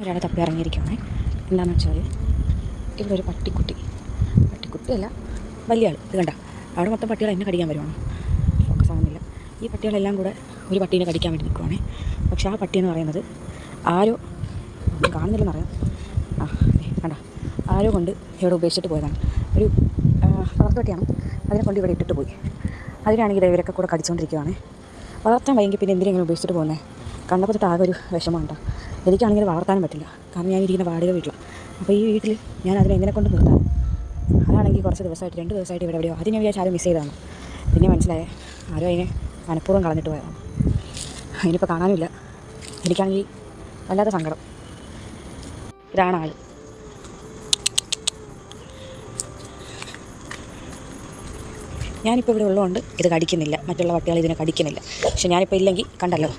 ഒരാളെ തപ്പി ഇറങ്ങിയിരിക്കുകയാണ്. എന്താണെന്ന് വെച്ചാൽ ഇവിടെ ഒരു പട്ടിക്കുട്ടിയല്ല, വലിയ ആൾ. ഇത് കണ്ട, അവിടെ മൊത്തം പട്ടികൾ എന്നെ കടിക്കാൻ വരുവാണ്. ഫോക്കസ് ആവുന്നില്ല. ഈ പട്ടികളെല്ലാം കൂടെ ഒരു പട്ടീനെ കടിക്കാൻ വേണ്ടി നിൽക്കുവാണേ. പക്ഷേ ആ പട്ടിയെന്ന് പറയുന്നത് ആരോ കാണുന്നില്ലെന്നറിയാം. കണ്ട, ആരോ കൊണ്ട് ഇവിടെ ഉപേക്ഷിച്ചിട്ട് പോയതാണ്. ഒരു വളർത്തുപട്ടിയാണ്. അതിനെ കൊണ്ട് ഇവിടെ ഇട്ടിട്ട് പോയി. അതിനാണെങ്കിൽ ഇവരൊക്കെ കൂടെ കടിച്ചുകൊണ്ടിരിക്കുകയാണ്. വളർത്താൻ വൈകി പിന്നെ എന്തിനെങ്കിലും ഉപേക്ഷിച്ചിട്ട് പോകുന്നത് കണ്ടപ്പോൾ തൊട്ട് ആകെ ഒരു വിഷമമുണ്ടോ. എനിക്കാണെങ്കിൽ വളർത്താനും പറ്റില്ല, കാരണം ഞാൻ ഇരിക്കുന്ന വാടക വീട്ടിലാണ്. അപ്പോൾ ഈ വീട്ടിൽ ഞാൻ അതിനെ എങ്ങനെ കൊണ്ട് നിർത്താൻ? അതാണെങ്കിൽ കുറച്ച് ദിവസമായിട്ട് 2 ദിവസമായിട്ട് ഇവിടെ എവിടെയോ അതിനെ വിചാരിച്ച് ആരും മിസ് ചെയ്തതാണ്. പിന്നെ മനസ്സിലായേ ആരോ അതിനെ മനഃപൂർവ്വം കളഞ്ഞിട്ട് പോയതാണ്. അതിനിപ്പോൾ കാണാനുമില്ല. എനിക്കാണെങ്കിൽ വല്ലാത്ത സങ്കടം. ഇതാണ് ആൾ. ഞാനിപ്പോൾ ഇവിടെ ഉള്ളതുകൊണ്ട് ഇത് കടിക്കുന്നില്ല, മറ്റുള്ള പട്ടികൾ ഇതിനെ കടിക്കുന്നില്ല. പക്ഷെ ഞാനിപ്പോൾ ഇല്ലെങ്കിൽ കണ്ടല്ലോ,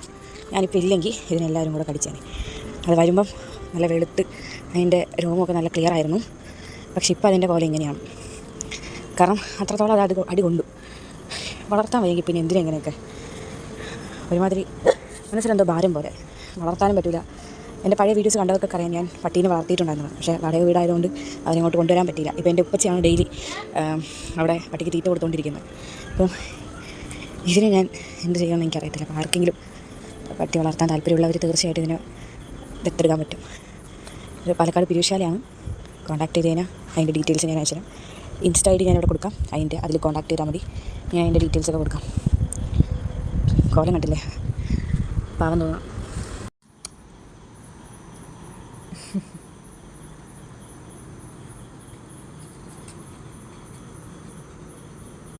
ഞാനിപ്പോൾ ഇല്ലെങ്കിൽ ഇതിനെല്ലാവരും കൂടെ കടിച്ചേനെ. അത് വരുമ്പം നല്ല വെളുത്ത് അതിൻ്റെ രോമമൊക്കെ നല്ല ക്ലിയർ ആയിരുന്നു. പക്ഷെ ഇപ്പോൾ അതിൻ്റെ പോലെ ഇങ്ങനെയാണ്. കാരണം അത്രത്തോളം അത് അടി കൊണ്ടു. വളർത്താൻ വൈകി പിന്നെ എന്തിനെങ്ങനെയൊക്കെ ഒരുമാതിരി മനസ്സിലെന്തോ ഭാരം പോലെ. വളർത്താനും പറ്റില്ല. എൻ്റെ പഴയ വീഡിയോസ് കണ്ടതൊക്കെ അറിയാം, ഞാൻ പട്ടീനെ വളർത്തിയിട്ടുണ്ടായിരുന്നു. പക്ഷേ വാടക വീടായതുകൊണ്ട് അതിനങ്ങോട്ട് കൊണ്ടുവരാൻ പറ്റിയില്ല. ഇപ്പോൾ എൻ്റെ ഉപ്പച്ചയാണ് ഡെയിലി അവിടെ പട്ടിക്ക് തീറ്റ കൊടുത്തുകൊണ്ടിരിക്കുന്നത്. അപ്പം ഇതിനെ ഞാൻ എന്ത് ചെയ്യുമെന്ന് എനിക്കറിയത്തില്ല. അപ്പോൾ ആർക്കെങ്കിലും പട്ടി വളർത്താൻ താല്പര്യമുള്ളവർ തീർച്ചയായിട്ടും ഇതിനെ ദത്തെടുക്കാൻ പറ്റും. ഇത് പാലക്കാട് പിരിവുശാലയാണ്. കോൺടാക്ട് ചെയ്ത് കഴിഞ്ഞാൽ അതിൻ്റെ ഡീറ്റെയിൽസ് ഞാൻ അയച്ചുതരാം. ഇൻസ്റ്റ ID ഞാനിവിടെ കൊടുക്കാം. അതിൽ കോൺടാക്ട് ചെയ്താൽ മതി. ഞാൻ അതിൻ്റെ ഡീറ്റെയിൽസൊക്കെ കൊടുക്കാം. കോലം കണ്ടില്ലേ, പാവം തോന്നാം.